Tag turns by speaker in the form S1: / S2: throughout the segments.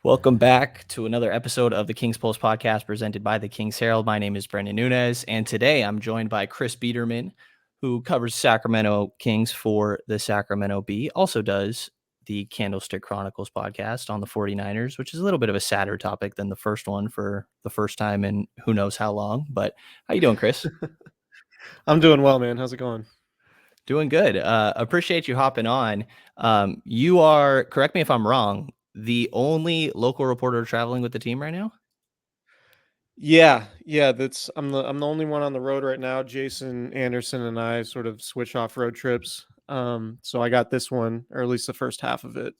S1: Welcome back to another episode of the King's Pulse podcast presented by the King's Herald. My name is Brendan Nunez, and today I'm joined by Chris Biderman, who covers Sacramento Kings for the Sacramento Bee, also does the Candlestick Chronicles podcast on the 49ers, which is a little bit of a sadder topic than the first one for the first time in who knows how long. But how you doing, Chris?
S2: I'm doing well, man. How's it going?
S1: Doing good. Appreciate you hopping on. You are, correct me if I'm wrong, the only local reporter traveling with the team right now?
S2: Yeah. I'm the only one on the road right now. Jason Anderson and I sort of switch off road trips. So I got this one, or at least the first half of it.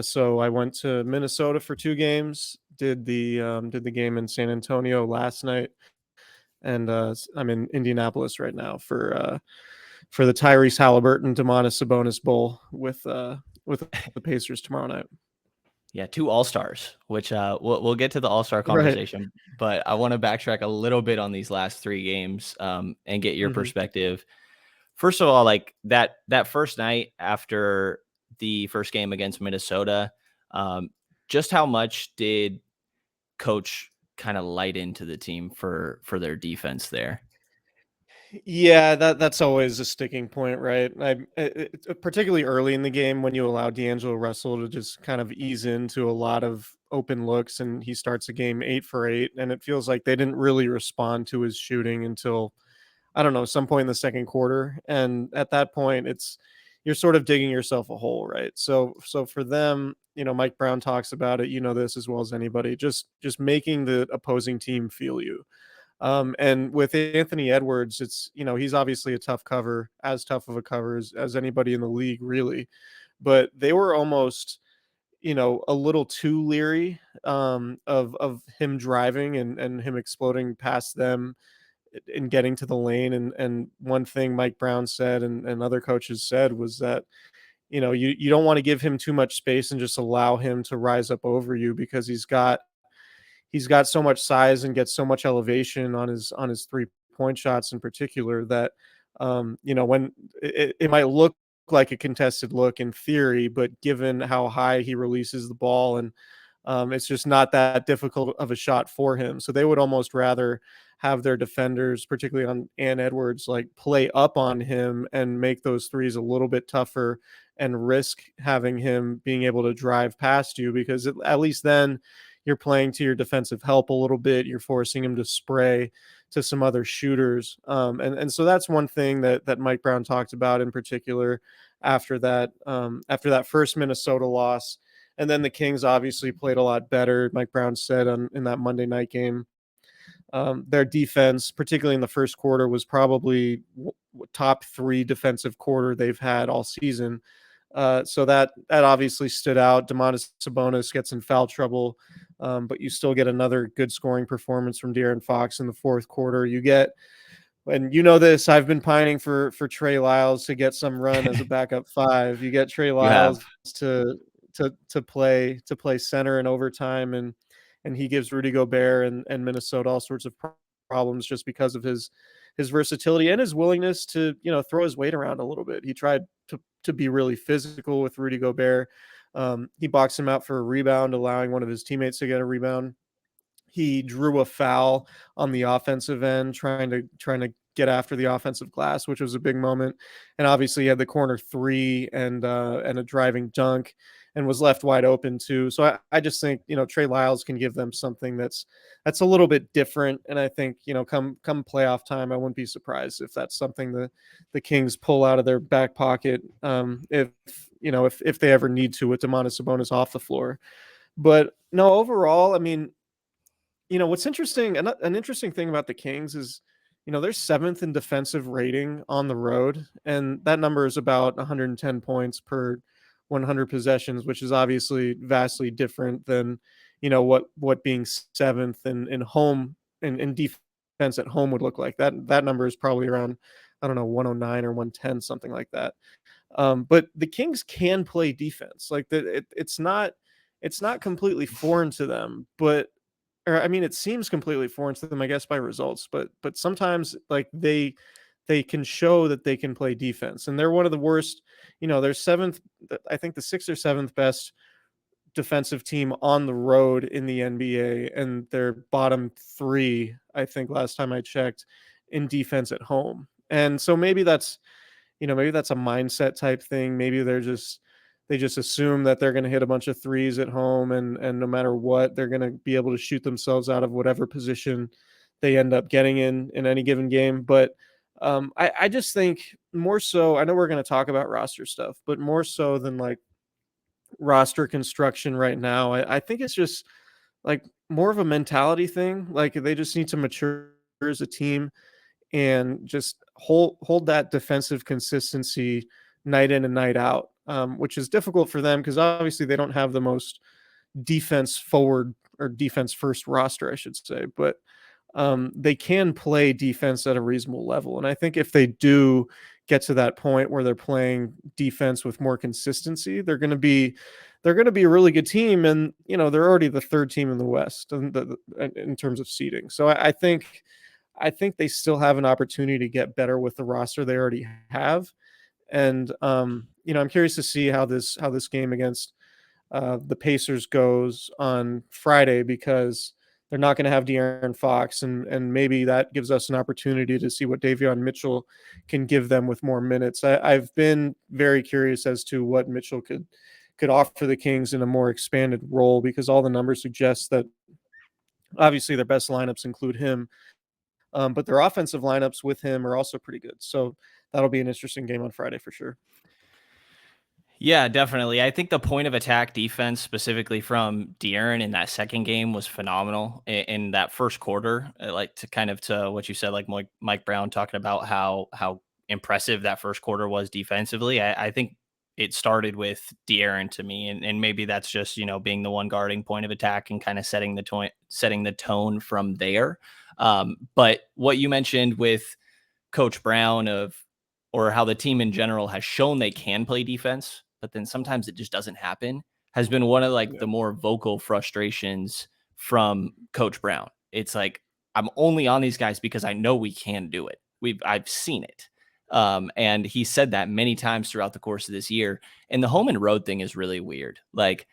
S2: So I went to Minnesota for 2 games. Did the game in San Antonio last night, and I'm in Indianapolis right now for the Tyrese Halliburton Demonis Sabonis Bowl with the Pacers tomorrow night.
S1: Yeah, 2 All-Stars, which we'll get to the All-Star
S2: Right.
S1: conversation, but I want to backtrack a little bit on these last 3 games and get your
S2: hmm
S1: perspective. First of all, like that first night after the first game against Minnesota, just how much did coach kind of light into the team for their defense there?
S2: Yeah, that's always a sticking point, right? Particularly early in the game when you allow D'Angelo Russell to just kind of ease into a lot of open looks, and he starts a game 8 for 8, and it feels like they didn't really respond to his shooting until I don't know some point in the second quarter, and at that point, you're sort of digging yourself a hole, right? So for them, Mike Brown talks about it. You know this as well as anybody. Just making the opposing team feel you. And with Anthony Edwards, he's obviously a tough cover, as tough of a cover as anybody in the league, really. But they were almost, a little too leery of him driving and him exploding past them and getting to the lane. And one thing Mike Brown said and other coaches said was that, you don't want to give him too much space and just allow him to rise up over you because he's got so much size and gets so much elevation on his 3 point shots in particular that when it might look like a contested look in theory, but given how high he releases the ball and it's just not that difficult of a shot for him. So they would almost rather have their defenders, particularly on Ann Edwards, like play up on him and make those threes a little bit tougher and risk having him being able to drive past you because at least then you're playing to your defensive help a little bit. You're forcing him to spray to some other shooters. And so that's one thing that Mike Brown talked about in particular after that first Minnesota loss. And then the Kings obviously played a lot better. Mike Brown said in that Monday night game, their defense, particularly in the first quarter, was probably top 3 defensive quarter they've had all season. So that obviously stood out. Domantas Sabonis gets in foul trouble, but you still get another good scoring performance from De'Aaron Fox in the fourth quarter. You get, and you know this, I've been pining for Trey Lyles to get some run as a backup 5. You get Trey
S1: You have.
S2: Lyles to play center in overtime, and he gives Rudy Gobert and Minnesota all sorts of problems just because of his versatility and his willingness to throw his weight around a little bit. He tried to be really physical with Rudy Gobert. He boxed him out for a rebound, allowing one of his teammates to get a rebound. He drew a foul on the offensive end, trying to get after the offensive glass, which was a big moment. And obviously, he had the corner 3 and a driving dunk, and was left wide open too. So I just think Trey Lyles can give them something that's a little bit different. And I think come playoff time, I wouldn't be surprised if that's something the Kings pull out of their back pocket if they ever need to with Domantas Sabonis off the floor. But no, overall, I mean, what's interesting, an interesting thing about the Kings is, they're 7th in defensive rating on the road, and that number is about 110 points per 100 possessions, which is obviously vastly different than, what being 7th in home in defense at home would look like. That number is probably around, I don't know, 109 or 110, something like that. But the Kings can play defense. Like it's not completely foreign to them, but or I mean, it seems completely foreign to them, I guess, by results. But sometimes like they can show that they can play defense, and they're one of the worst. They're 7th. I think the 6th or 7th best defensive team on the road in the NBA, and they're bottom 3, I think last time I checked, in defense at home. And so maybe that's, maybe that's a mindset type thing. Maybe they just assume that they're going to hit a bunch of threes at home, and no matter what, they're going to be able to shoot themselves out of whatever position they end up getting in any given game. But I just think more so, I know we're going to talk about roster stuff, but more so than like roster construction right now, I think it's just like more of a mentality thing. Like they just need to mature as a team and just hold that defensive consistency night in and night out, which is difficult for them because obviously they don't have the most defense forward or defense first roster, I should say, but they can play defense at a reasonable level. And I think if they do get to that point where they're playing defense with more consistency, they're going to be a really good team. And they're already the third team in the West in terms of seeding. So I think they still have an opportunity to get better with the roster they already have. And I'm curious to see how this game against the Pacers goes on Friday, because they're not going to have De'Aaron Fox, and maybe that gives us an opportunity to see what Davion Mitchell can give them with more minutes. I've been very curious as to what Mitchell could offer the Kings in a more expanded role, because all the numbers suggest that obviously their best lineups include him, but their offensive lineups with him are also pretty good. So that'll be an interesting game on Friday for sure.
S1: Yeah, definitely. I think the point of attack defense, specifically from De'Aaron in that second game, was phenomenal in that first quarter. Like to kind of to what you said, like Mike Brown talking about how impressive that first quarter was defensively. I think it started with De'Aaron to me, and maybe that's just being the one guarding point of attack and kind of setting the tone from there. But what you mentioned with Coach Brown or how the team in general has shown they can play defense, but then sometimes it just doesn't happen, has been one of like
S2: Yeah.
S1: the more vocal frustrations from Coach Brown. It's like, I'm only on these guys because I know we can do it. I've seen it. And he said that many times throughout the course of this year. And the home and road thing is really weird. Like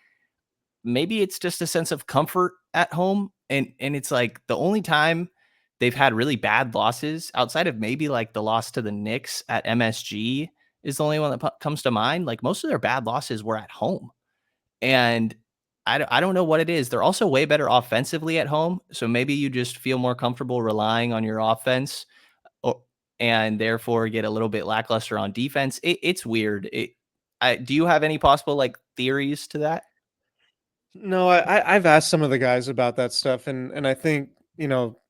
S1: maybe it's just a sense of comfort at home. And it's like the only time they've had really bad losses outside of maybe like the loss to the Knicks at MSG is the only one that comes to mind. Like most of their bad losses were at home. And I don't know what it is. They're also way better offensively at home. So maybe you just feel more comfortable relying on your offense, or, and therefore get a little bit lackluster on defense. It's weird. Do you have any possible like theories to that?
S2: No, I've asked some of the guys about that stuff, and I think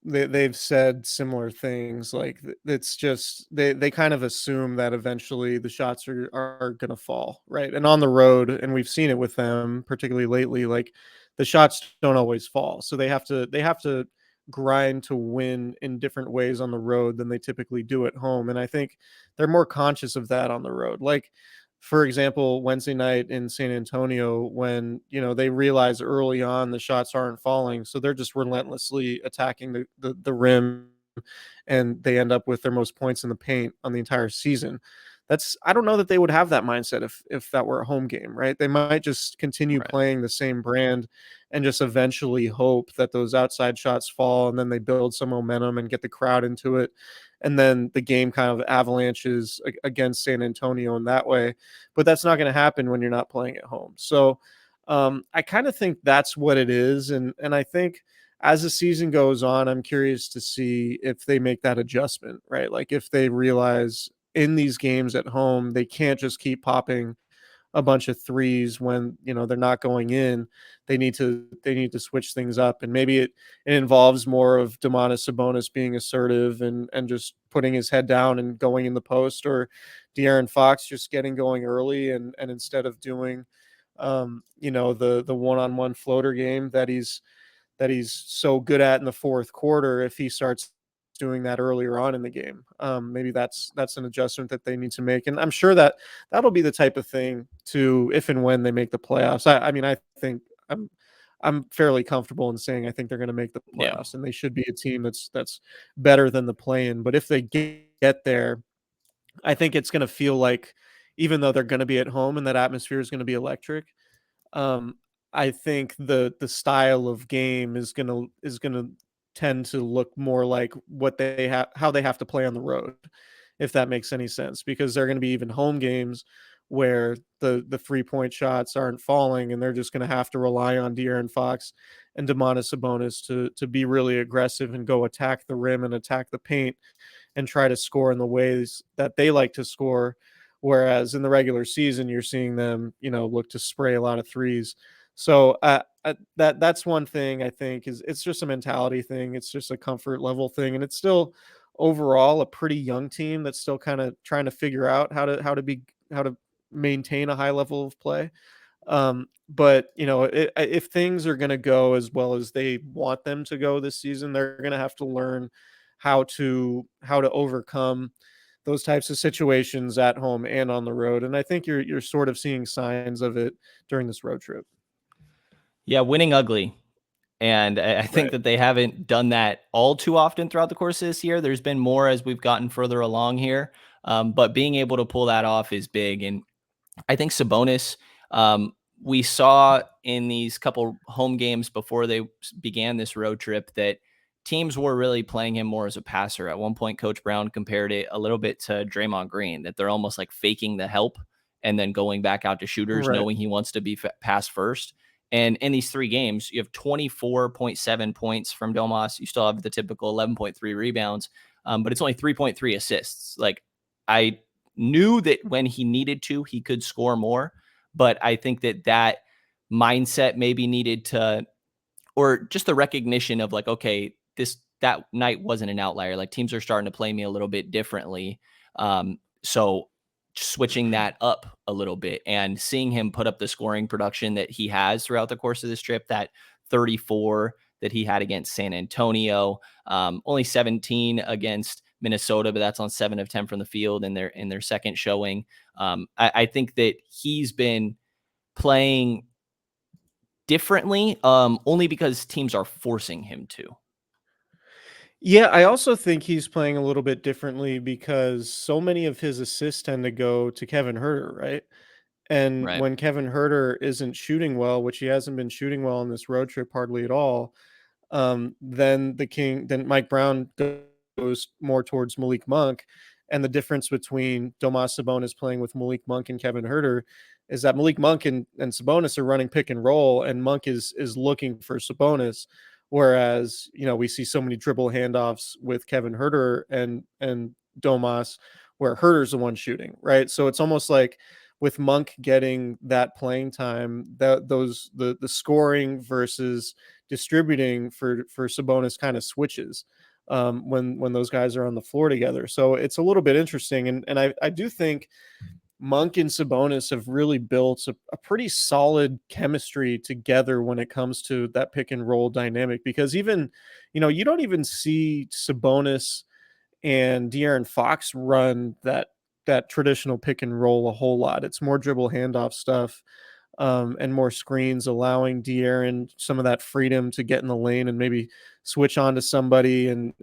S2: they've said similar things. Like it's just they kind of assume that eventually the shots are gonna fall, right? And on the road, and we've seen it with them, particularly lately. Like the shots don't always fall, so they have to grind to win in different ways on the road than they typically do at home. And I think they're more conscious of that on the road. Like for example, Wednesday night in San Antonio, when they realize early on the shots aren't falling, so they're just relentlessly attacking the rim, and they end up with their most points in the paint on the entire season. I don't know that they would have that mindset if that were a home game, right? They might just continue
S1: Right.
S2: playing the same brand and just eventually hope that those outside shots fall, and then they build some momentum and get the crowd into it, and then the game kind of avalanches against San Antonio in that way. But that's not going to happen when you're not playing at home. So I kind of think that's what it is, and I think as the season goes on, I'm curious to see if they make that adjustment, right? Like if they realize in these games at home they can't just keep popping a bunch of threes when they're not going in. They need to switch things up, and maybe it involves more of Domantas Sabonis being assertive and just putting his head down and going in the post, or De'Aaron Fox just getting going early, and instead of doing the one-on-one floater game that he's so good at in the fourth quarter, if he starts doing that earlier on in the game. Maybe that's an adjustment that they need to make, and I'm sure that that'll be the type of thing to if and when they make the playoffs. I mean, I think I'm fairly comfortable in saying I think they're going to make the
S1: Yeah.
S2: playoffs, and they should be a team that's better than the play-in. But if they get there, I think it's going to feel like, even though they're going to be at home and that atmosphere is going to be electric, um, I think the style of game is gonna tend to look more like what they have how they have to play on the road, if that makes any sense, because they're gonna be even home games where the 3-point shots aren't falling, and they're just gonna have to rely on De'Aaron Fox and Domantas Sabonis to be really aggressive and go attack the rim and attack the paint and try to score in the ways that they like to score. Whereas in the regular season, you're seeing them, look to spray a lot of threes. So that's one thing I think is it's just a mentality thing. It's just a comfort level thing, and it's still overall a pretty young team that's still kind of trying to figure out how to maintain a high level of play. But if things are going to go as well as they want them to go this season, they're going to have to learn how to overcome those types of situations at home and on the road. And I think you're sort of seeing signs of it during this road trip.
S1: Yeah, winning ugly. And I think
S2: Right.
S1: that they haven't done that all too often throughout the course of this year. There's been more as we've gotten further along here. But being able to pull that off is big. And I think Sabonis, we saw in these couple home games before they began this road trip that teams were really playing him more as a passer. At one point, Coach Brown compared it a little bit to Draymond Green, that they're almost like faking the help and then going back out to shooters,
S2: Right.
S1: knowing he wants to be pass first. And in these 3 games, you have 24.7 points from Domas. You still have the typical 11.3 rebounds, but it's only 3.3 assists. Like, I knew that when he needed to, he could score more. But I think that mindset maybe needed to, or just the recognition of like, okay, that night wasn't an outlier. Like, teams are starting to play me a little bit differently. So switching that up a little bit and seeing him put up the scoring production that he has throughout the course of this trip, that 34 that he had against San Antonio, only 17 against Minnesota, but that's on 7 of 10 from the field in their second showing. I think that he's been playing differently, only because teams are forcing him to.
S2: Yeah, I also think he's playing a little bit differently because so many of his assists tend to go to Kevin Herter, right? And
S1: Right.
S2: when Kevin Herter isn't shooting well, which he hasn't been shooting well on this road trip hardly at all, then Mike Brown goes more towards Malik Monk. And the difference between Domas Sabonis playing with Malik Monk and Kevin Herter is that Malik Monk and Sabonis are running pick and roll, and Monk is looking for Sabonis. Whereas, we see so many dribble handoffs with Kevin Herter and Domas, where Herter's the one shooting, right? So it's almost like with Monk getting that playing time, that the scoring versus distributing for Sabonis kind of switches when those guys are on the floor together. So it's a little bit interesting, and I do think Monk and Sabonis have really built a pretty solid chemistry together when it comes to that pick and roll dynamic. Because even you don't even see Sabonis and De'Aaron Fox run that traditional pick and roll a whole lot. It's more dribble handoff stuff, and more screens, allowing De'Aaron some of that freedom to get in the lane and maybe switch on to somebody and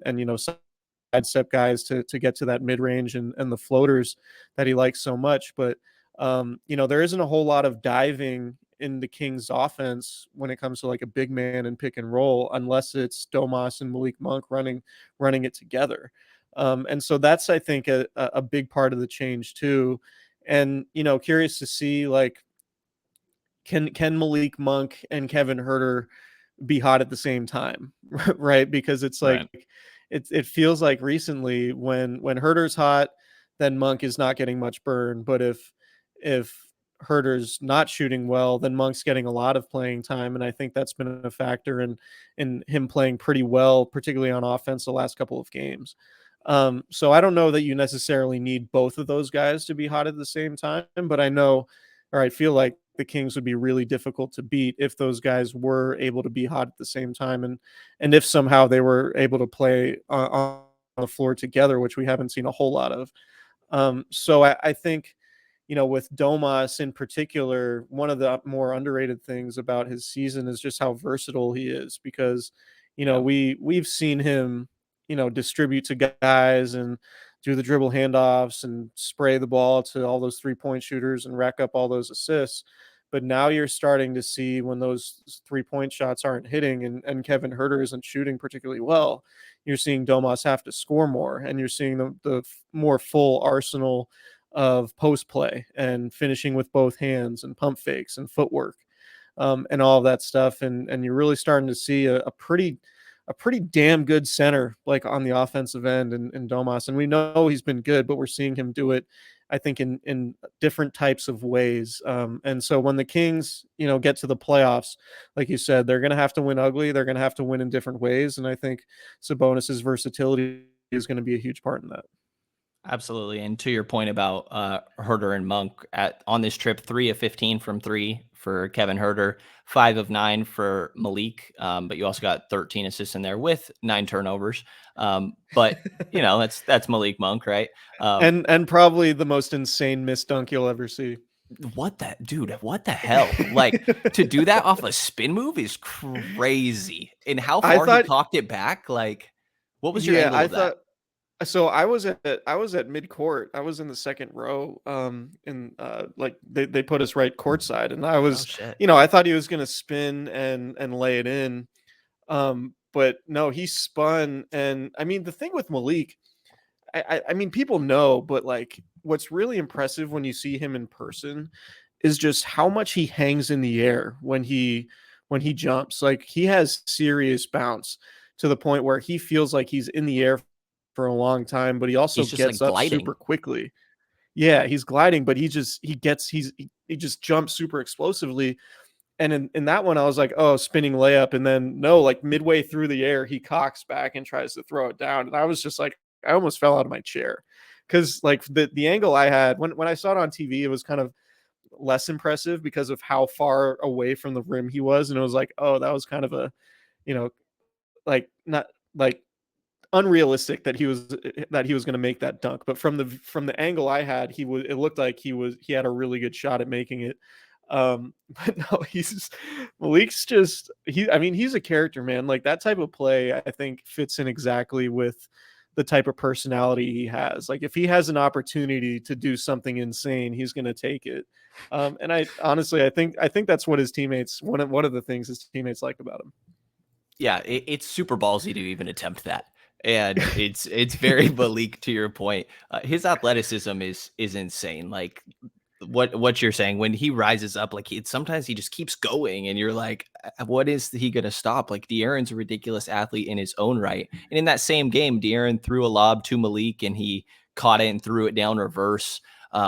S2: sidestep guys to get to that mid range and the floaters that he likes so much. But there isn't a whole lot of diving in the Kings offense when it comes to like a big man and pick and roll, unless it's Domas and Malik Monk running it together. And so that's, I think, a big part of the change too. And curious to see, like, can Malik Monk and Kevin Herter be hot at the same time, right? Because it's like
S1: Right.
S2: it feels like recently when Herter's hot, then Monk is not getting much burn. But if Herter's not shooting well, then Monk's getting a lot of playing time, and I think that's been a factor in him playing pretty well, particularly on offense the last couple of games. So I don't know that you necessarily need both of those guys to be hot at the same time, but I know, or I feel like the Kings would be really difficult to beat if those guys were able to be hot at the same time, and if somehow they were able to play on the floor together, which we haven't seen a whole lot of. So I think, with Domas in particular, one of the more underrated things about his season is just how versatile he is, because,
S1: Yeah.
S2: we've seen him, distribute to guys and do the dribble handoffs and spray the ball to all those 3-point shooters and rack up all those assists. But now you're starting to see when those 3-point shots aren't hitting and Kevin Herter isn't shooting particularly well, you're seeing Domas have to score more, and you're seeing the more full arsenal of post play and finishing with both hands and pump fakes and footwork, and all of that stuff. And you're really starting to see a pretty damn good center like on the offensive end in Domas. And we know he's been good, but we're seeing him do it, I think, in different types of ways. And so when the Kings, get to the playoffs, like you said, they're going to have to win ugly. They're going to have to win in different ways. And I think Sabonis's versatility is going to be a huge part in that.
S1: Absolutely. And to your point about Herter and Monk on this trip, 3 of 15 from 3 for Kevin Herter, 5 of 9 for Malik. But you also got 13 assists in there with 9 turnovers. But that's Malik Monk, right?
S2: And probably the most insane missed dunk you'll ever see.
S1: What the hell? Like, to do that off a spin move is crazy. And how far he cocked it back? Like, what was your angle of that?
S2: So I was at midcourt. I was in the second row. Like they put us right courtside, and I was, I thought he was gonna spin and lay it in. But no, he spun. And I mean, the thing with Malik, I mean, people know, but like what's really impressive when you see him in person is just how much he hangs in the air when he jumps. Like, he has serious bounce to the point where he feels like he's in the air for a long time, but he also gets up super quickly. Yeah, he's gliding, but he just jumps super explosively. And in that one, I was like, oh, spinning layup. And then no, like midway through the air, he cocks back and tries to throw it down. And I was just like, I almost fell out of my chair. Cause like the angle I had when I saw it on TV, it was kind of less impressive because of how far away from the rim he was. And it was like, oh, that was kind of a, like not like unrealistic that he was going to make that dunk. But from the angle I had, it looked like he had a really good shot at making it. But no, Malik's just, he's a character, man. Like, that type of play, I think, fits in exactly with the type of personality he has. Like, if he has an opportunity to do something insane, he's going to take it. And I honestly, I think that's what his teammates, one of the things his teammates liked about him.
S1: Yeah, it's super ballsy to even attempt that. And it's very Malik, to your point. His athleticism is insane. Like, what you're saying, when he rises up, like, sometimes he just keeps going, and you're like, what is he gonna stop? Like, De'Aaron's a ridiculous athlete in his own right. And in that same game, De'Aaron threw a lob to Malik, and he caught it and threw it down reverse,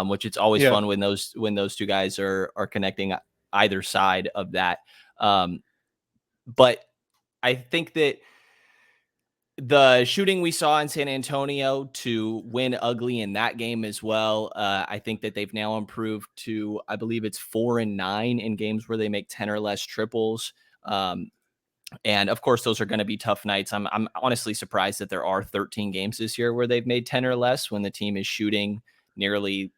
S1: which it's always fun when those two guys are connecting either side of that. But I think that the shooting we saw in San Antonio to win ugly in that game as well, I think that they've now improved to, I believe it's 4-9 in games where they make 10 or less triples. And of course, those are going to be tough nights. I'm honestly surprised that there are 13 games this year where they've made 10 or less when the team is shooting nearly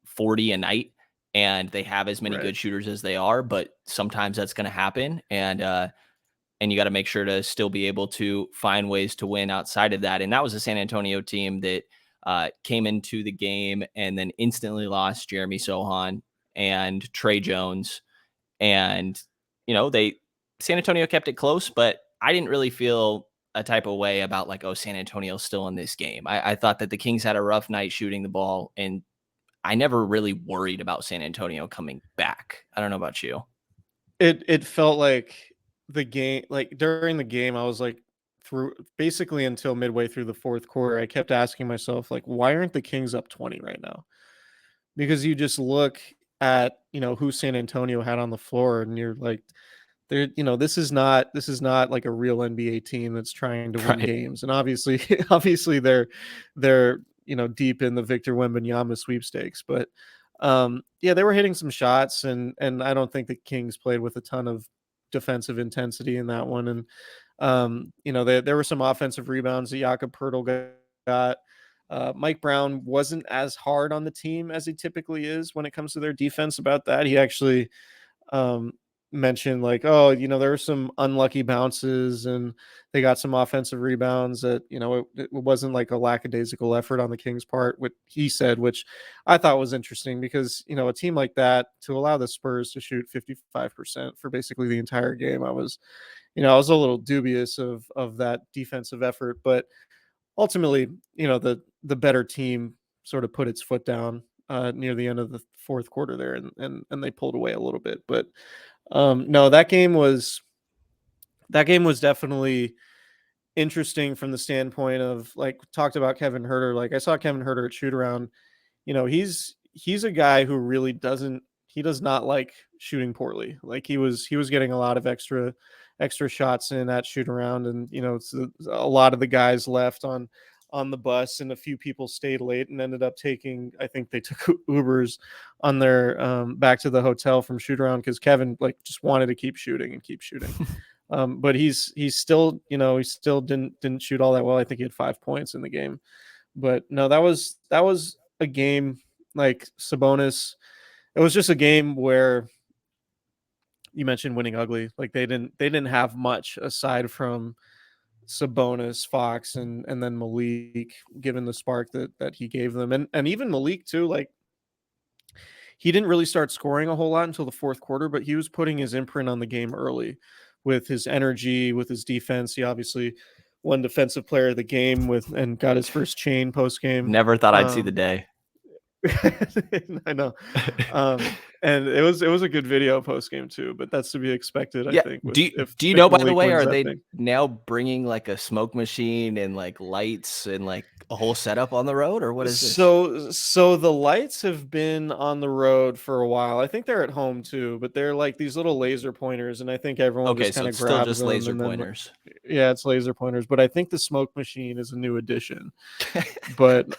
S1: 40 a night and they have as many good shooters as they are. But sometimes that's going to happen. And you got to make sure to still be able to find ways to win outside of that. And that was a San Antonio team that came into the game and then instantly lost Jeremy Sohan and Trey Jones. And, San Antonio kept it close, but I didn't really feel a type of way about like, oh, San Antonio's still in this game. I thought that the Kings had a rough night shooting the ball, and I never really worried about San Antonio coming back. I don't know about you.
S2: It felt like the game, like during the game, I was like, through basically until midway through the fourth quarter, I kept asking myself, like, why aren't the Kings up 20 right now? Because you just look at, who San Antonio had on the floor, and you're like, this is not like a real NBA team that's trying to win games. And obviously they're deep in the Victor Wembanyama sweepstakes. But they were hitting some shots, and I don't think the Kings played with a ton of defensive intensity in that one. And there were some offensive rebounds that Jakob Poeltl got. Mike Brown wasn't as hard on the team as he typically is when it comes to their defense about that. He actually mentioned like, oh, there were some unlucky bounces and they got some offensive rebounds that, it wasn't like a lackadaisical effort on the Kings part, what he said, which I thought was interesting because, a team like that to allow the Spurs to shoot 55% for basically the entire game, I was a little dubious of that defensive effort, but ultimately, the better team sort of put its foot down near the end of the fourth quarter there, and they pulled away a little bit. But no, that game was definitely interesting from the standpoint of like talked about Kevin Herter. Like I saw Kevin Herter at shoot around. He's a guy who really does not like shooting poorly. Like he was getting a lot of extra shots in that shoot around, and it's a lot of the guys left on the bus, and a few people stayed late and ended up taking, I think they took Ubers on their back to the hotel from shoot around because Kevin like just wanted to keep shooting and keep shooting. But he's still, he still didn't shoot all that well. I think he had 5 points in the game. But no, that was a game like Sabonis. It was just a game where you mentioned winning ugly. Like they didn't have much aside from Sabonis, Fox, and then Malik, given the spark that he gave them, and even Malik too. Like he didn't really start scoring a whole lot until the fourth quarter, but he was putting his imprint on the game early with his energy, with his defense. He obviously won defensive player of the game with and got his first chain post game.
S1: Never thought I'd see the day.
S2: I know. And it was a good video post game too, but that's to be expected, I
S1: Yeah.
S2: think.
S1: Do you
S2: If
S1: know, by the
S2: Malik
S1: way,
S2: wins
S1: are
S2: that
S1: they
S2: thing.
S1: now bringing like a smoke machine and like lights and like a whole setup on the road, or what is this?
S2: So the lights have been on the road for a while. I think they're at home too, but they're like these little laser pointers, and I think everyone
S1: Okay,
S2: just
S1: so
S2: kind of
S1: it's still
S2: grabs
S1: just
S2: them
S1: laser
S2: and then
S1: pointers.
S2: yeah, it's laser pointers. But I think the smoke machine is a new addition. But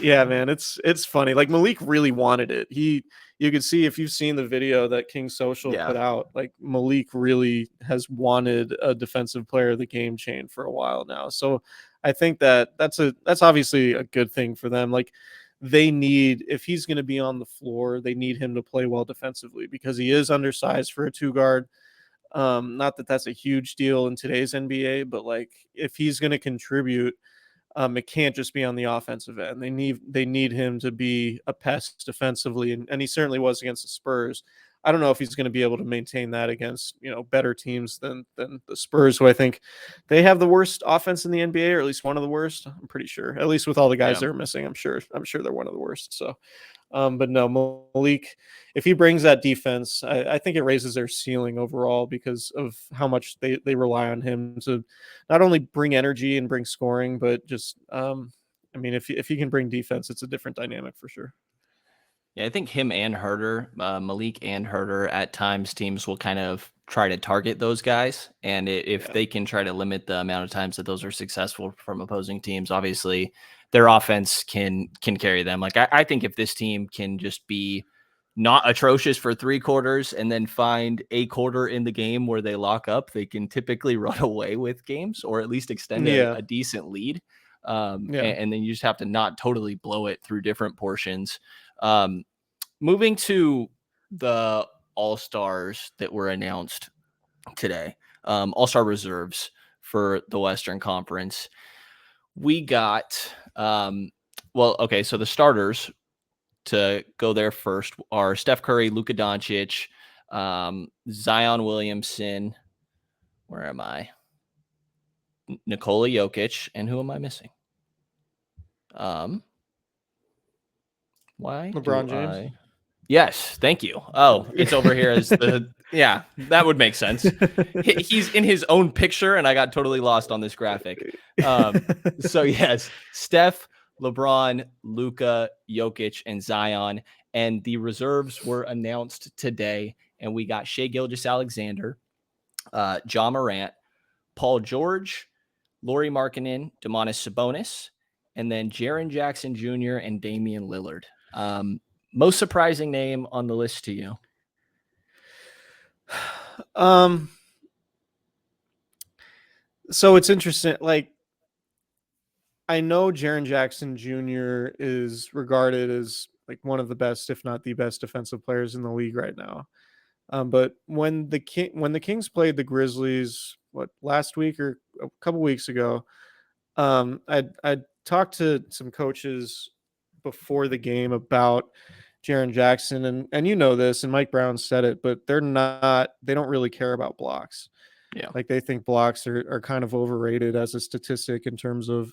S2: yeah, man, it's funny. Like Malik really wanted it. You could see if you've seen the video that King Social
S1: Yeah.
S2: put out, like Malik really has wanted a defensive player of the game chain for a while now. So I think that's obviously a good thing for them. Like they need if he's going to be on the floor, they need him to play well defensively because he is undersized for a two guard. Not that that's a huge deal in today's NBA, but like if he's going to contribute, it can't just be on the offensive end. They need him to be a pest defensively, and he certainly was against the Spurs. I don't know if he's going to be able to maintain that against better teams than the Spurs, who I think they have the worst offense in the NBA, or at least one of the worst. I'm pretty sure, at least with all the guys
S1: Yeah.
S2: they're missing. I'm sure they're one of the worst. So, but no, Malik, if he brings that defense, I think it raises their ceiling overall because of how much they rely on him to not only bring energy and bring scoring, but just I mean, if he can bring defense, it's a different dynamic for sure.
S1: Yeah, I think him and Herder, Malik and Herder, at times teams will kind of try to target those guys, and if
S2: Yeah,
S1: they can try to limit the amount of times that those are successful from opposing teams, obviously their offense can carry them. Like I think if this team can just be not atrocious for 3 quarters and then find a quarter in the game where they lock up, they can typically run away with games or at least extend
S2: yeah,
S1: a decent lead.
S2: yeah.
S1: And then you just have to not totally blow it through different portions. Um, Moving to the All Stars that were announced today, All Star reserves for the Western Conference. We got, well, okay, so the starters to go there first are Steph Curry, Luka Doncic, Zion Williamson. Where am I? Nikola Jokic, and who am I missing? Um, why do
S2: LeBron James.
S1: I? Yes, thank you. Oh, it's over here as the yeah, that would make sense. He's in his own picture, and I got totally lost on this graphic. So yes, Steph, LeBron, Luka, Jokic, and Zion, and the reserves were announced today, and we got Shea Gilgeous-Alexander, John Morant, Paul George, Lauri Markkanen, Domantas Sabonis, and then Jaren Jackson Jr. and Damian Lillard. Most surprising name on the list to you?
S2: um, so it's interesting. Like I know Jaren Jackson Jr. is regarded as like one of the best, if not the best, defensive players in the league right now. But when the Kings played the Grizzlies, what, last week or a couple weeks ago, I talked to some coaches before the game about Jaren Jackson, and you know this, and Mike Brown said it, but they don't really care about blocks.
S1: Yeah.
S2: Like, they think blocks are kind of overrated as a statistic in terms of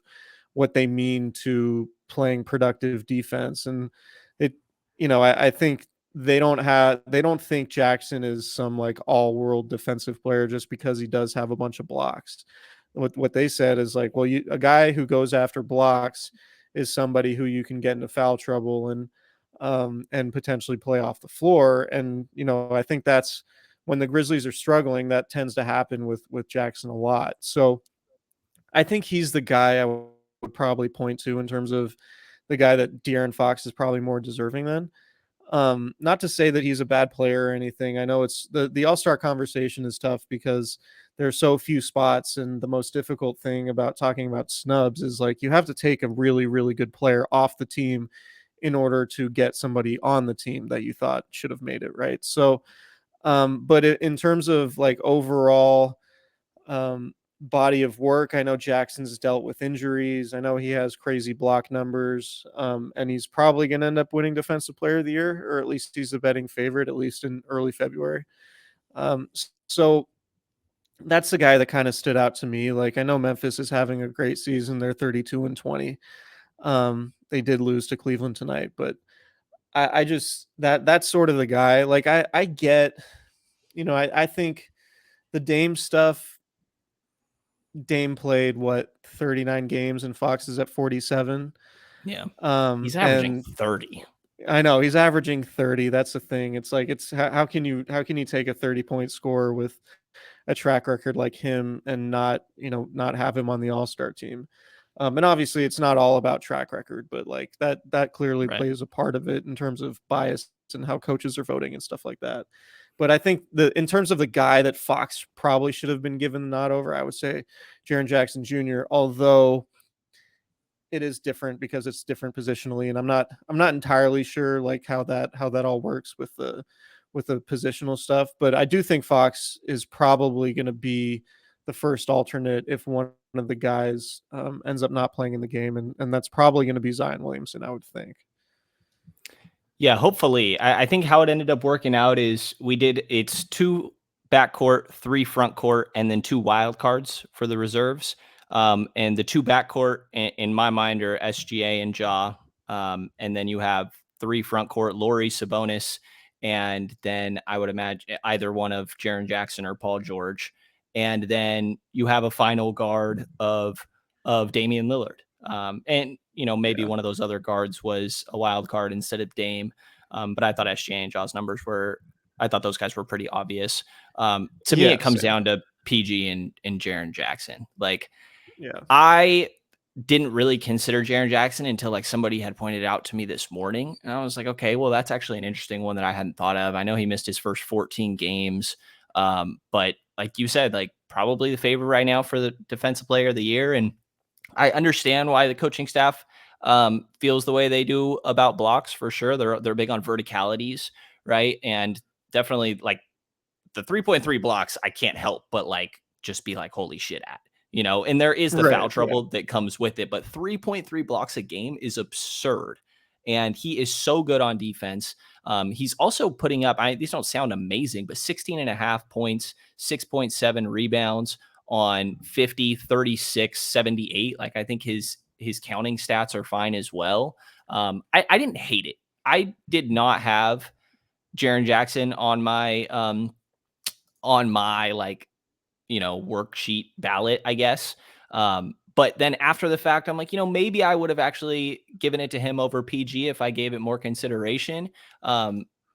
S2: what they mean to playing productive defense. And it, I think they don't think Jackson is some like all world defensive player just because he does have a bunch of blocks. What they said is like, well, a guy who goes after blocks is somebody who you can get into foul trouble and potentially play off the floor. And I think that's when the Grizzlies are struggling, that tends to happen with Jackson a lot. So I think he's the guy I would probably point to in terms of the guy that De'Aaron Fox is probably more deserving than. Not to say that he's a bad player or anything. I know it's the All-Star conversation is tough because there's so few spots, and the most difficult thing about talking about snubs is like you have to take a really, really good player off the team in order to get somebody on the team that you thought should have made it, right? So, but in terms of like overall body of work, I know Jackson's dealt with injuries. I know he has crazy block numbers, and he's probably going to end up winning Defensive Player of the Year, or at least he's a betting favorite, at least in early February. So that's the guy that kind of stood out to me. Like, I know Memphis is having a great season. They're 32-20. They did lose to Cleveland tonight, but I just that's sort of the guy. Like, I get, I think the Dame stuff. Dame played what, 39 games and Fox is at 47.
S1: Yeah. He's averaging
S2: And
S1: 30.
S2: I know he's averaging 30. That's the thing. It's like, how can you take a 30-point scorer with a track record like him and not have him on the All-Star team? And obviously it's not all about track record, but like that clearly
S1: Right.
S2: plays a part of it in terms of bias and how coaches are voting and stuff like that. But I think in terms of the guy that Fox probably should have been given the nod over, I would say Jaren Jackson Jr., although it is different because it's different positionally. And I'm not entirely sure like how that all works with the positional stuff. But I do think Fox is probably going to be the first alternate if one of the guys ends up not playing in the game. And that's probably going to be Zion Williamson, I would think.
S1: Yeah, hopefully. I think how it ended up working out is it's 2 backcourt, 3 front court, and then 2 wild cards for the reserves. And the 2 backcourt in my mind are SGA and Ja. And then you have 3 front court, Laurie, Sabonis, and then I would imagine either one of Jaren Jackson or Paul George. And then you have a final guard of Damian Lillard. And maybe one of those other guards was a wild card instead of Dame. But I thought SGA and Jaws numbers I thought those guys were pretty obvious. To me, it comes down to PG and Jaren Jackson. Like,
S2: yeah,
S1: I didn't really consider Jaren Jackson until like somebody had pointed out to me this morning. And I was like, okay, well, that's actually an interesting one that I hadn't thought of. I know he missed his first 14 games. But like you said, like probably the favorite right now for the Defensive Player of the Year. And I understand why the coaching staff feels the way they do about blocks for sure. They're big on verticalities, right? And definitely like the 3.3 blocks, I can't help but like just be like, holy shit at, and there is the foul trouble that comes with it, but 3.3 blocks a game is absurd. And he is so good on defense. He's also putting up, these don't sound amazing, but 16 and a half points, 6.7 rebounds on 50, 36, 78. Like, I think his counting stats are fine as well. I didn't hate it. I did not have Jaren Jackson on my like, worksheet ballot, I guess. But then after the fact, I'm like, maybe I would have actually given it to him over PG if I gave it more consideration.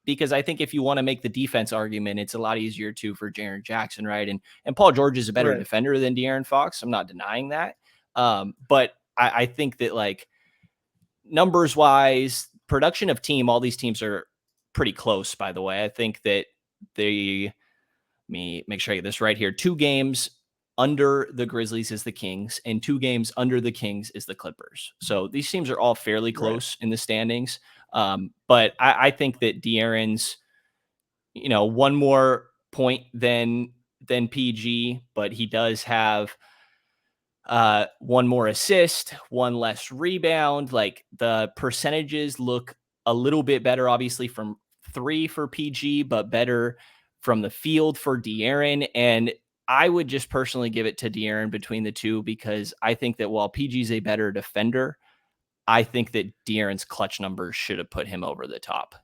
S1: Because I think if you want to make the defense argument, it's a lot easier too for Jaren Jackson, right? And Paul George is a better defender than De'Aaron Fox. I'm not denying that. But I think that like numbers wise, production of team, all these teams are pretty close, by the way. I think that let me make sure I get this right here. 2 games under the Grizzlies is the Kings, and 2 games under the Kings is the Clippers. So these teams are all fairly close in the standings. But I think that De'Aaron's one more point than PG, but he does have one more assist, one less rebound. Like the percentages look a little bit better, obviously, from three for PG, but better from the field for De'Aaron. And I would just personally give it to De'Aaron between the two, because I think that while PG's a better defender, I think that De'Aaron's clutch numbers should have put him over the top.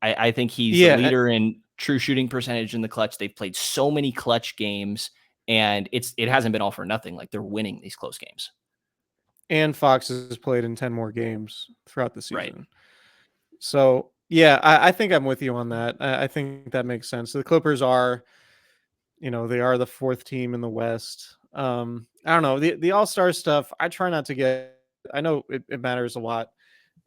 S1: I think he's the
S2: Yeah,
S1: leader in true shooting percentage in the clutch. They've played so many clutch games, and it hasn't been all for nothing. Like, they're winning these close games.
S2: and Fox has played in 10 more games throughout the
S1: Right.
S2: season. So yeah, I think I'm with you on that. I think that makes sense. The Clippers are, they are the fourth team in the West. I don't know, the All-Star stuff. I try not to get. I know it matters a lot,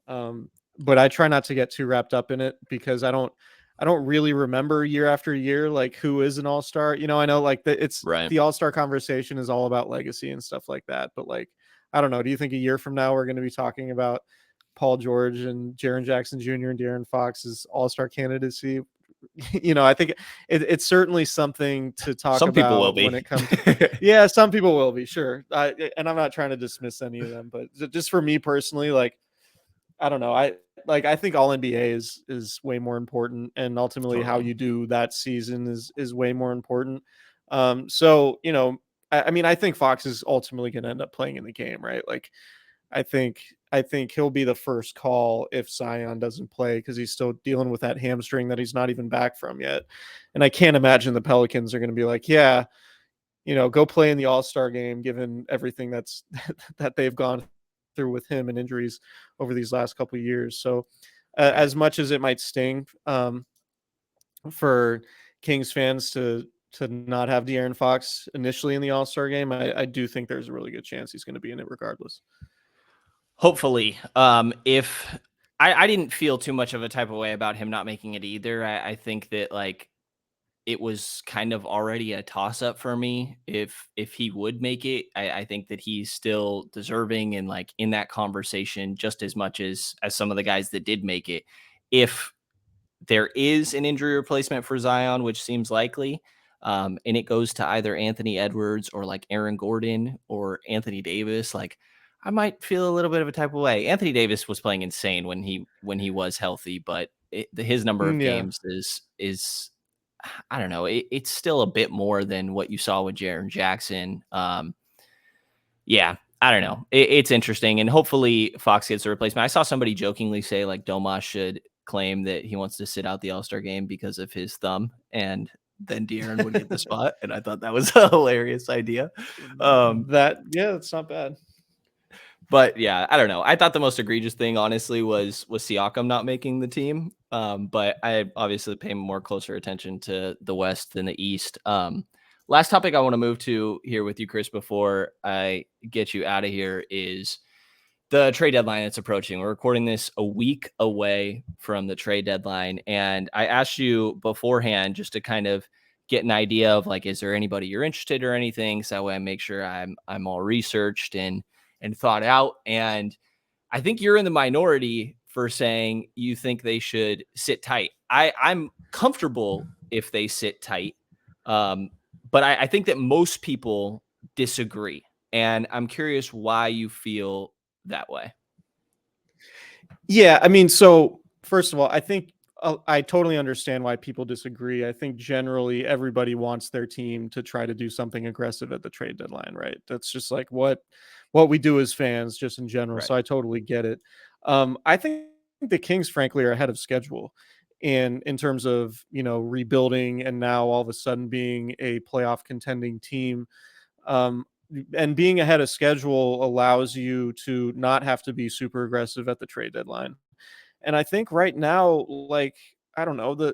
S2: um, but I try not to get too wrapped up in it, because I don't really remember year after year like who is an All-Star. I know like it's
S1: Right.
S2: the All-Star conversation is all about legacy and stuff like that. But like, I don't know. Do you think a year from now we're going to be talking about Paul George and Jaren Jackson Jr. and De'Aaron Fox's All-Star candidacy? I think it's certainly something to talk
S1: Some people will
S2: about when
S1: be.
S2: it comes to. Yeah, some people will be, sure. And I'm not trying to dismiss any of them, but just for me personally, like, I don't know. I think all NBA is way more important, and ultimately how
S1: Totally.
S2: you do that season is way more important. So I mean, I think Fox is ultimately going to end up playing in the game, right? Like, I think he'll be the first call if Zion doesn't play, because he's still dealing with that hamstring that he's not even back from yet. And I can't imagine the Pelicans are going to be like, yeah, go play in the All-Star game, given everything that they've gone through with him and injuries over these last couple of years. So,
S1: Right.
S2: as much as it might sting for Kings fans to not have De'Aaron Fox initially in the All-Star game, I do think there's a really good chance he's going to be in it regardless.
S1: Hopefully. If I didn't feel too much of a type of way about him not making it either. I think that, like, it was kind of already a toss up for me if he would make it. I think that he's still deserving and, like, in that conversation just as much as some of the guys that did make it. If there is an injury replacement for Zion, which seems likely, and it goes to either Anthony Edwards or like Aaron Gordon or Anthony Davis, like, I might feel a little bit of a type of way. Anthony Davis was playing insane when he was healthy, but his number of
S2: Yeah.
S1: games is I don't know. It's still a bit more than what you saw with Jaren Jackson. Yeah, I don't know. It's interesting, and hopefully Fox gets a replacement. I saw somebody jokingly say, like, Domas should claim that he wants to sit out the All-Star game because of his thumb, and then De'Aaron would get the spot. And I thought that was a hilarious idea. Um,
S2: That's not bad.
S1: but yeah, I don't know. I thought the most egregious thing, honestly, was Siakam not making the team. But I obviously pay more closer attention to the West than the East. Last topic I want to move to here with you, Chris, before I get you out of here, is the trade deadline that's approaching. We're recording this a week away from the trade deadline. And I asked you beforehand just to kind of get an idea of, like, is there anybody you're interested or anything? So that way I make sure I'm all researched and thought out. And I think you're in the minority for saying you think they should sit tight. I'm comfortable if they sit tight. Um, but I think that most people disagree. And I'm curious why you feel that way.
S2: Yeah, I mean, so first of all, I think I totally understand why people disagree. I think generally everybody wants their team to try to do something aggressive at the trade deadline, right? That's just like what we do as fans, just in general.
S1: Right.
S2: So I totally get it. I think the Kings, frankly, are ahead of schedule in terms of rebuilding, and now all of a sudden being a playoff contending team. Um, and being ahead of schedule allows you to not have to be super aggressive at the trade deadline. And I think right now, like, I don't know,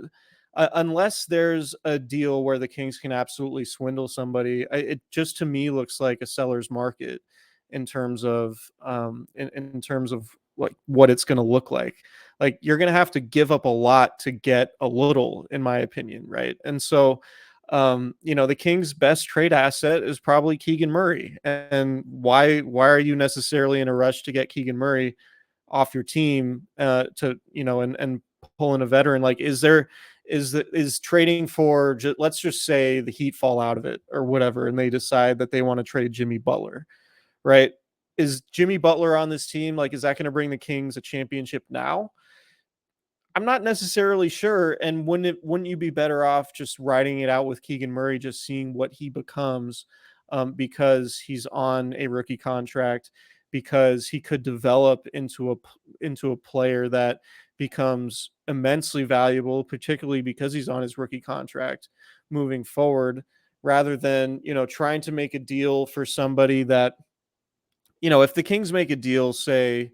S2: unless there's a deal where the Kings can absolutely swindle somebody, it just to me looks like a seller's market in terms of in terms of like what it's going to look like. Like, you're going to have to give up a lot to get a little, in my opinion, right? And so the Kings' best trade asset is probably Keegan Murray. And why are you necessarily in a rush to get Keegan Murray off your team to and pull in a veteran? Like, is trading for, let's just say the Heat fall out of it or whatever, and they decide that they want to trade Jimmy Butler, right? Is Jimmy Butler on this team? Like, is that going to bring the Kings a championship now? I'm not necessarily sure. And wouldn't you be better off just riding it out with Keegan Murray, just seeing what he becomes, because he's on a rookie contract, because he could develop into a player that becomes immensely valuable, particularly because he's on his rookie contract moving forward, rather than trying to make a deal for somebody that, if the Kings make a deal, say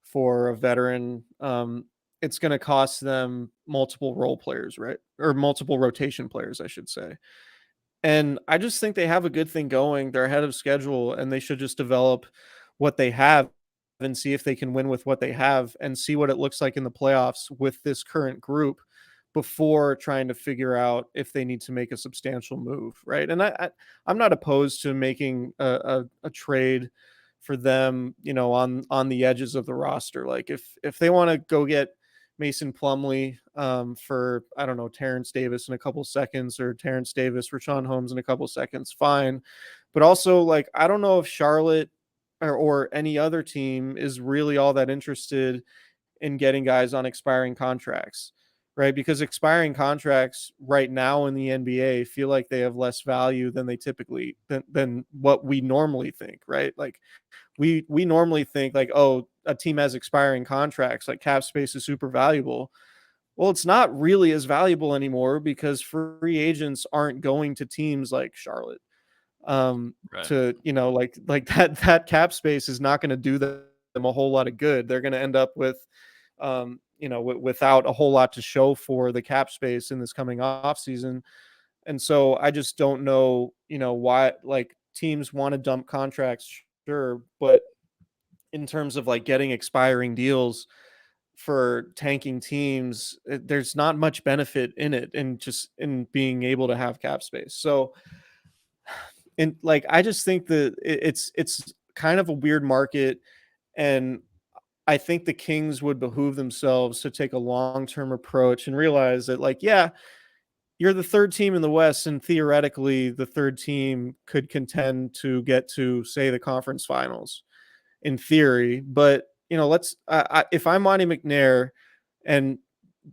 S2: for a veteran, it's going to cost them multiple role players, right? Or multiple rotation players, I should say. And I just think they have a good thing going. They're ahead of schedule, and they should just develop what they have and see if they can win with what they have and see what it looks like in the playoffs with this current group before trying to figure out if they need to make a substantial move, right? And I'm not opposed to making a trade for them, on the edges of the roster. Like if they want to go get Mason Plumlee, for, I don't know, Terrence Davis in a couple seconds, or Terrence Davis, Rashawn Holmes in a couple seconds, fine. But also, like, I don't know if Charlotte or any other team is really all that interested in getting guys on expiring contracts, right? Because expiring contracts right now in the NBA feel like they have less value than they typically than what we normally think, right? Like we normally think like, oh, a team has expiring contracts, like cap space is super valuable. Well, it's not really as valuable anymore because free agents aren't going to teams like Charlotte.
S1: Right.
S2: To like that cap space is not going to do them a whole lot of good. They're going to end up with without a whole lot to show for the cap space in this coming off season. And so I just don't know, why, like, teams want to dump contracts, sure, but in terms of like getting expiring deals for tanking teams, there's not much benefit in it, and just in being able to have cap space. So, and like, I just think that it's kind of a weird market, and I think the Kings would behoove themselves to take a long-term approach and realize that, like, yeah, you're the third team in the West, and theoretically, the third team could contend to get to, say, the conference finals in theory. But if I'm Monty McNair, and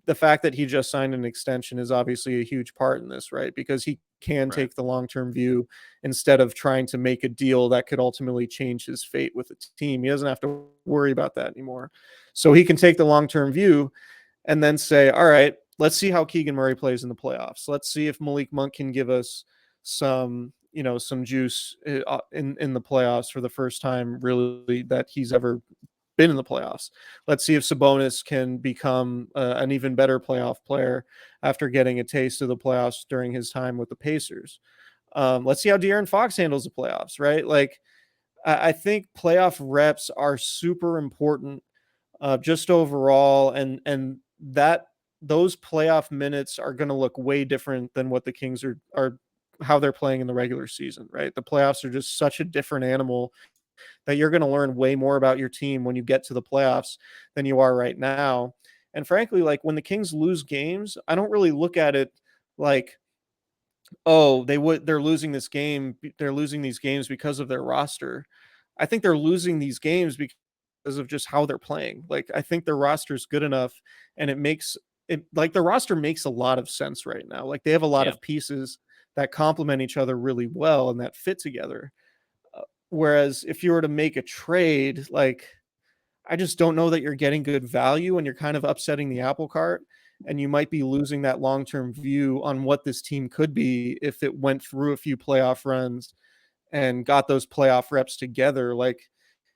S2: the fact that he just signed an extension is obviously a huge part in this, right? Because he can
S1: Right.
S2: take the long-term view instead of trying to make a deal that could ultimately change his fate with the team. He doesn't have to worry about that anymore. So he can take the long-term view and then say, all right, let's see how Keegan Murray plays in the playoffs. Let's see if Malik Monk can give us some juice in the playoffs for the first time, really, that he's ever been in the playoffs. Let's see if Sabonis can become an even better playoff player after getting a taste of the playoffs during his time with the Pacers. Let's see how De'Aaron Fox handles the playoffs, right? Like, I think playoff reps are super important, just overall, and that those playoff minutes are going to look way different than what the Kings are how they're playing in the regular season, right? The playoffs are just such a different animal that you're going to learn way more about your team when you get to the playoffs than you are right now. And frankly, like, when the Kings lose games, I don't really look at it like, oh, they're losing this game, they're losing these games because of their roster. I think they're losing these games because of just how they're playing. Like, I think their roster is good enough, and the roster makes a lot of sense right now. Like, they have a lot
S1: Yeah.
S2: of pieces that complement each other really well and that fit together. Whereas if you were to make a trade, like, I just don't know that you're getting good value, and you're kind of upsetting the apple cart, and you might be losing that long-term view on what this team could be if it went through a few playoff runs and got those playoff reps together. Like,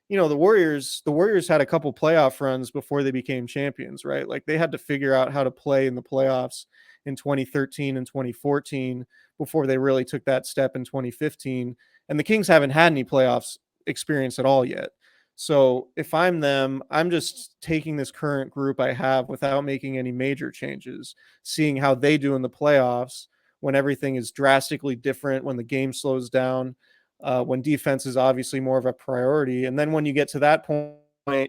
S2: the Warriors had a couple playoff runs before they became champions, right? Like, they had to figure out how to play in the playoffs in 2013 and 2014 before they really took that step in 2015. And the Kings haven't had any playoffs experience at all yet. So if I'm them, I'm just taking this current group I have without making any major changes, seeing how they do in the playoffs when everything is drastically different, when the game slows down, when defense is obviously more of a priority. And then when you get to that point,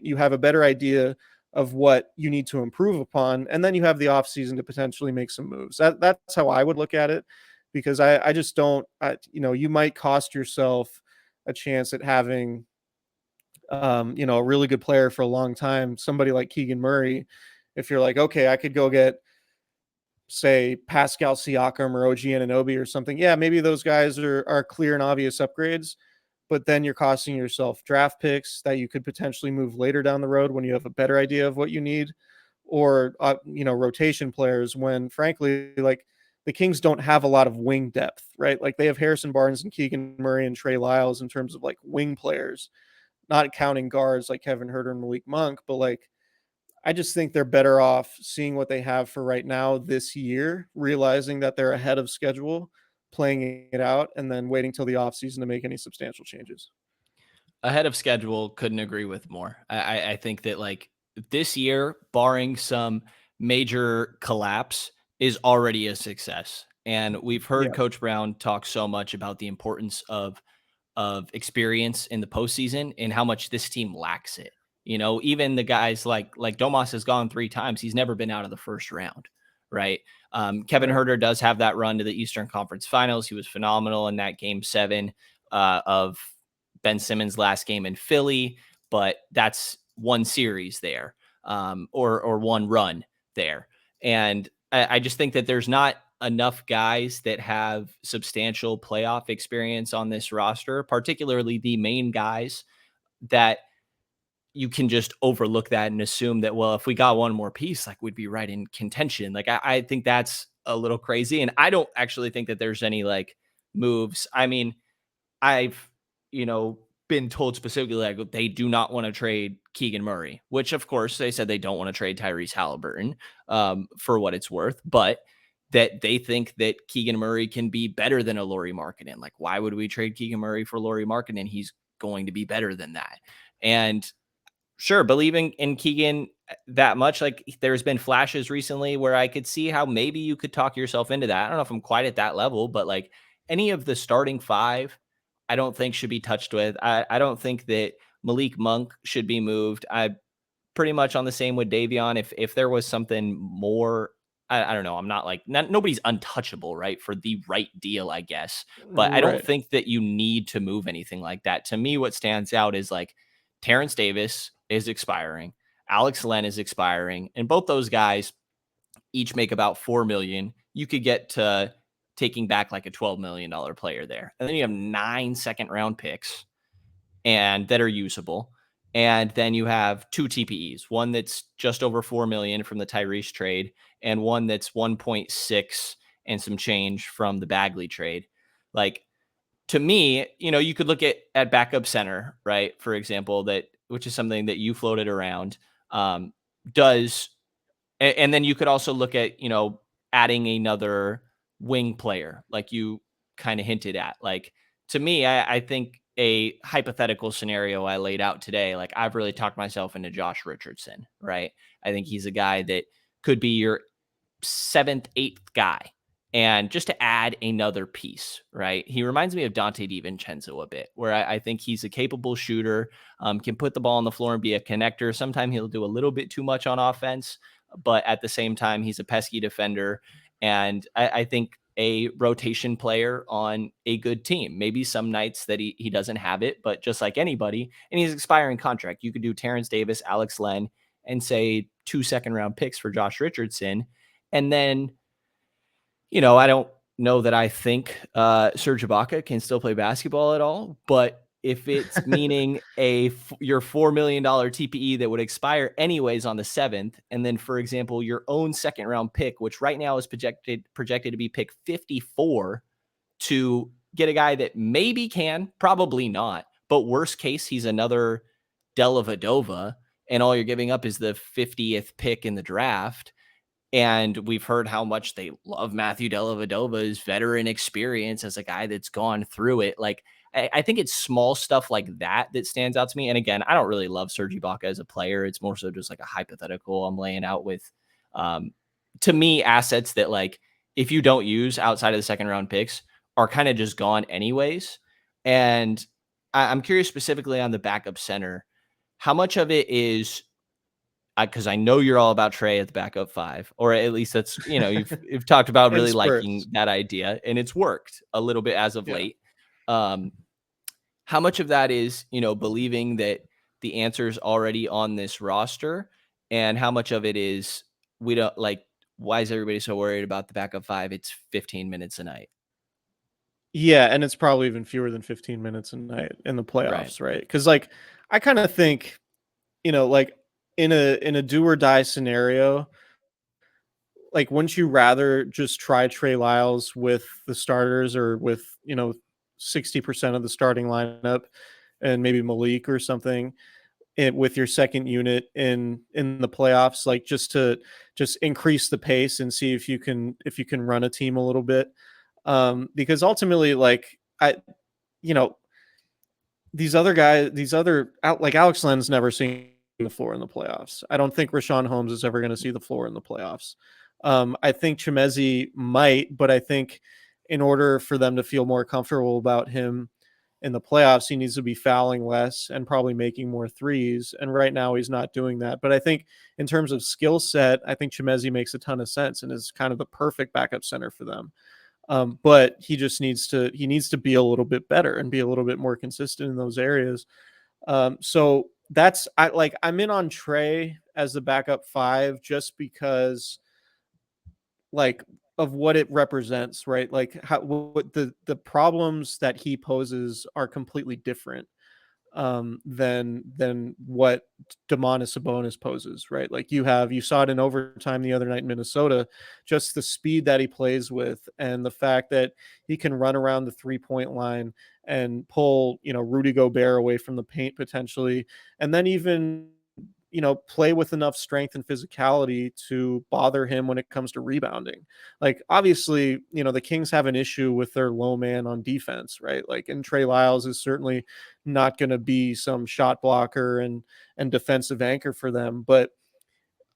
S2: you have a better idea of what you need to improve upon, and then you have the offseason to potentially make some moves. That's how I would look at it, because I just don't, you might cost yourself a chance at having a really good player for a long time, somebody like Keegan Murray. If you're like, okay, I could go get, say, Pascal Siakam or OG Anunoby or something, yeah, maybe those guys are clear and obvious upgrades, but then you're costing yourself draft picks that you could potentially move later down the road when you have a better idea of what you need, or rotation players, when frankly, like, the Kings don't have a lot of wing depth, right? Like, they have Harrison Barnes and Keegan Murray and Trey Lyles in terms of like wing players, not counting guards like Kevin Huerter and Malik Monk, but like, I just think they're better off seeing what they have for right now this year, realizing that they're ahead of schedule, playing it out, and then waiting till the offseason to make any substantial changes.
S1: Ahead of schedule, couldn't agree with more. I think that like this year, barring some major collapse, is already a success. And we've heard
S2: Yeah,
S1: Coach Brown talk so much about the importance of experience in the postseason and how much this team lacks it. You know, even the guys like Domas has gone 3 times. He's never been out of the first round, right? Kevin
S2: right.
S1: Herter does have that run to the Eastern Conference Finals. He was phenomenal in that Game 7 of Ben Simmons' last game in Philly, but that's one series there, or one run there. And I just think that there's not enough guys that have substantial playoff experience on this roster, particularly the main guys, that you can just overlook that and assume that, well, if we got one more piece, like, we'd be right in contention. Like, I think that's a little crazy. And I don't actually think that there's any like moves. I mean, I've, been told specifically like they do not want to trade Keegan Murray, which of course they said they don't want to trade Tyrese Halliburton, for what it's worth, but that they think that Keegan Murray can be better than a Lauri Markkanen. Like, why would we trade Keegan Murray for Lauri Markkanen? He's going to be better than that. And sure, believing in Keegan that much, like, there's been flashes recently where I could see how maybe you could talk yourself into that. I don't know if I'm quite at that level, but like any of the starting five, I don't think should be touched with. I don't think that Malik Monk should be moved. I pretty much on the same with Davion. If there was something more, I don't know. I'm not like nobody's untouchable, right? For the right deal, I guess. But I don't
S2: Right.
S1: think that you need to move anything like that. To me, what stands out is like Terrence Davis is expiring, Alex Len is expiring, and both those guys each make about 4 million. You could get to taking back like a $12 million player there, and then you have 9 second-round picks and that are usable. And then you have 2 TPEs, one that's just over 4 million from the Tyrese trade, and one that's 1.6 and some change from the Bagley trade. Like, to me, you could look at backup center, right? For example, which is something that you floated around. Does and then you could also look at, adding another wing player, like you kind of hinted at. Like, to me, I think a hypothetical scenario I laid out today, like, I've really talked myself into Josh Richardson, right? I think he's a guy that could be your seventh, eighth guy. And just to add another piece, right? He reminds me of Dante DiVincenzo a bit, where I think he's a capable shooter, can put the ball on the floor and be a connector. Sometimes he'll do a little bit too much on offense, but at the same time, he's a pesky defender. And I think a rotation player on a good team. Maybe some nights that he doesn't have it, but just like anybody, and he's expiring contract. You could do Terrence Davis, Alex Len, and say 2 second-round picks for Josh Richardson. And then, I don't know that I think Serge Ibaka can still play basketball at all, but if it's meaning your $4 million TPE that would expire anyways on the 7th, and then, for example, your own second-round pick, which right now is projected to be pick 54, to get a guy that maybe can, probably not, but worst case, he's another Dellavedova, and all you're giving up is the 50th pick in the draft. And we've heard how much they love Matthew Dellavedova's veteran experience as a guy that's gone through it. Like, I think it's small stuff like that that stands out to me. And again, I don't really love Serge Ibaka as a player. It's more so just like a hypothetical I'm laying out with, to me, assets that, like, if you don't use outside of the second-round picks, are kind of just gone anyways. And I'm curious specifically on the backup center, how much of it is because I know you're all about Trey at the backup 5, or at least that's, you've talked about
S2: And
S1: really liking
S2: Spurs.
S1: that idea, and it's worked a little bit as of
S2: Yeah.
S1: late. Um, how much of that is, believing that the answer is already on this roster, and how much of it is we don't like, why is everybody so worried about the backup 5? It's 15 minutes a night.
S2: Yeah, and it's probably even fewer than 15 minutes a night in the
S1: Right.
S2: playoffs, right? Because like I kind of think, like in a do or die scenario, like wouldn't you rather just try Trey Lyles with the starters or with 60% of the starting lineup and maybe Malik or something with your second unit in the playoffs, like just increase the pace and see if you can run a team a little bit, because ultimately, like you know these other guys, like Alex Len's never seen the floor in the playoffs. I don't think Rashawn Holmes is ever going to see the floor in the playoffs. I think Chimezi might, but I think in order for them to feel more comfortable about him in the playoffs, he needs to be fouling less and probably making more threes. And right now he's not doing that. But I think in terms of skill set, I think Chimezi makes a ton of sense and is kind of the perfect backup center for them. But he needs to be a little bit better and be a little bit more consistent in those areas. So I'm in on Trey as the backup 5 just because like of what it represents, right? Like how what the problems that he poses are completely different than what Domantas Sabonis poses, right? Like you saw it in overtime the other night in Minnesota, just the speed that he plays with and the fact that he can run around the 3-point line and pull, Rudy Gobert away from the paint potentially, and then even play with enough strength and physicality to bother him when it comes to rebounding. Like obviously, the Kings have an issue with their low man on defense, right? Like, and Trey Lyles is certainly not going to be some shot blocker and defensive anchor for them, but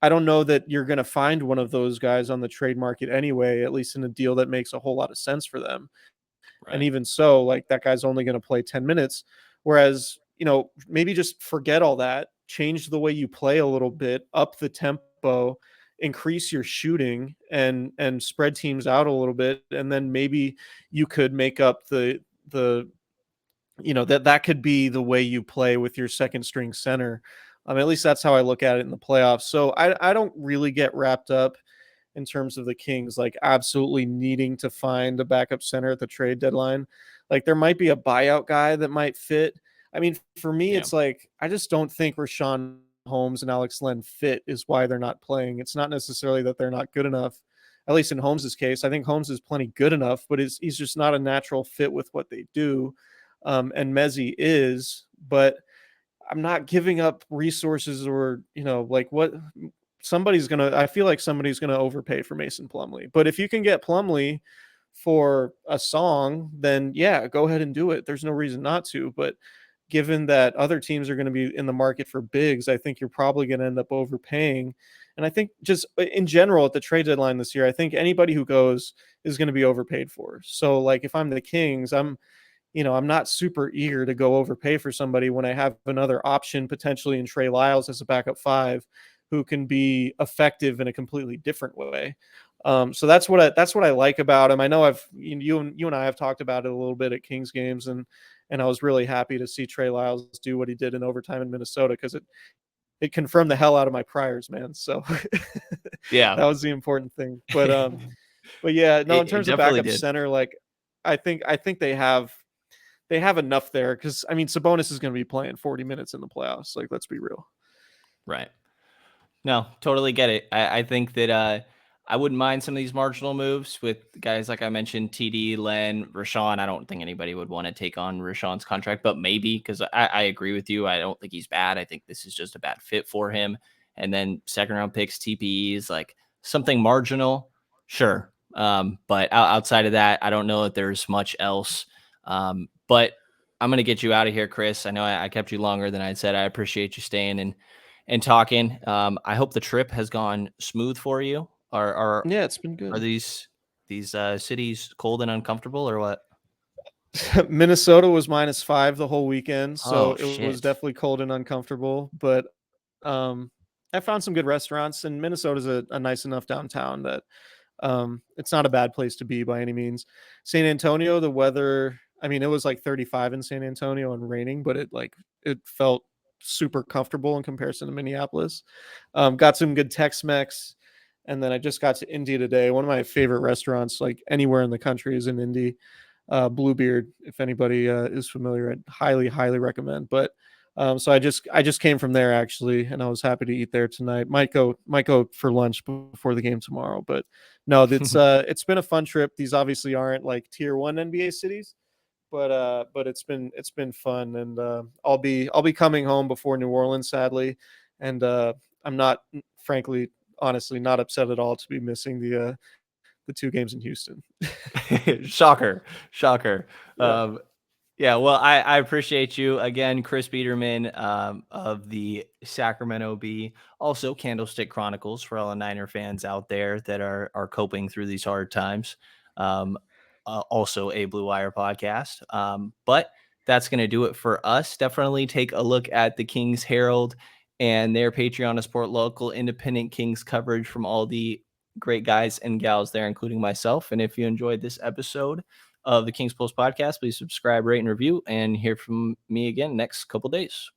S2: I don't know that you're going to find one of those guys on the trade market anyway, at least in a deal that makes a whole lot of sense for them. And
S1: Right.
S2: even so, like that guy's only going to play 10 minutes. Whereas, maybe just forget all that, change the way you play a little bit, up the tempo, increase your shooting and spread teams out a little bit. And then maybe you could make up the that could be the way you play with your second string center. At least that's how I look at it in the playoffs. So I don't really get wrapped up in terms of the Kings, like absolutely needing to find a backup center at the trade deadline. Like there might be a buyout guy that might fit. I mean, for me,
S1: Yeah.
S2: it's like I just don't think Rashawn Holmes and Alex Len fit is why they're not playing. It's not necessarily that they're not good enough. At least in Holmes's case, I think Holmes is plenty good enough, but he's just not a natural fit with what they do. And Mezzi is, but I'm not giving up resources or, like what I feel like somebody's gonna overpay for Mason Plumlee. But if you can get Plumlee for a song, then yeah, go ahead and do it. There's no reason not to. But given that other teams are going to be in the market for bigs, I think you're probably going to end up overpaying. And I think just in general at the trade deadline this year, I think anybody who goes is going to be overpaid for. So like if I'm the Kings, I'm not super eager to go overpay for somebody when I have another option potentially in Trey Lyles as a backup 5 who can be effective in a completely different way. So that's what I like about him. I know you and I have talked about it a little bit at Kings games, and I was really happy to see Trey Lyles do what he did in overtime in Minnesota because it confirmed the hell out of my priors, man. So
S1: Yeah.
S2: that was the important thing. But yeah, no, in
S1: It
S2: terms of
S1: definitely
S2: backup
S1: did.
S2: center, like I think they have enough there because I mean Sabonis is going to be playing 40 minutes in the playoffs. Like, let's be real.
S1: Right. No, totally get it. I think that I wouldn't mind some of these marginal moves with guys like I mentioned, TD, Len, Rashawn. I don't think anybody would want to take on Rashawn's contract, but maybe because I agree with you. I don't think he's bad. I think this is just a bad fit for him. And then second round picks, TPEs, like something marginal, sure. But outside of that, I don't know that there's much else. But I'm gonna get you out of here, Chris. I know I kept you longer than I said. I appreciate you staying and talking. I hope the trip has gone smooth for you.
S2: Yeah, it's been
S1: Are
S2: good.
S1: these cities cold and uncomfortable or what?
S2: Minnesota was -5 the whole weekend, so
S1: Oh
S2: it was
S1: shit.
S2: definitely cold and uncomfortable. But um, I found some good restaurants, and Minnesota's a nice enough downtown that it's not a bad place to be by any means. San Antonio, the weather, I mean, it was like 35 in San Antonio and raining, but it felt super comfortable in comparison to Minneapolis. Got some good Tex-Mex, and then I just got to Indy today. One of my favorite restaurants, like anywhere in the country, is in Indy. Bluebeard, if anybody is familiar, I'd highly recommend. But so I just came from there actually, and I was happy to eat there tonight. Might go for lunch before the game tomorrow. But no, it's been a fun trip. These obviously aren't like tier one NBA cities, but it's been fun, and I'll be coming home before New Orleans, sadly, and I'm not, frankly, honestly, not upset at all to be missing the two games in Houston.
S1: Shocker, shocker.
S2: Yeah.
S1: Yeah, well, I appreciate you again, Chris Biderman, of the Sacramento Bee, also Candlestick Chronicles for all the Niner fans out there that are coping through these hard times. Um, also a Blue Wire podcast. But that's going to do it for us. Definitely take a look at the Kings Herald and their Patreon to support local independent Kings coverage from all the great guys and gals there, including myself. And if you enjoyed this episode of the Kings Post podcast, please subscribe, rate, and review, and hear from me again next couple days.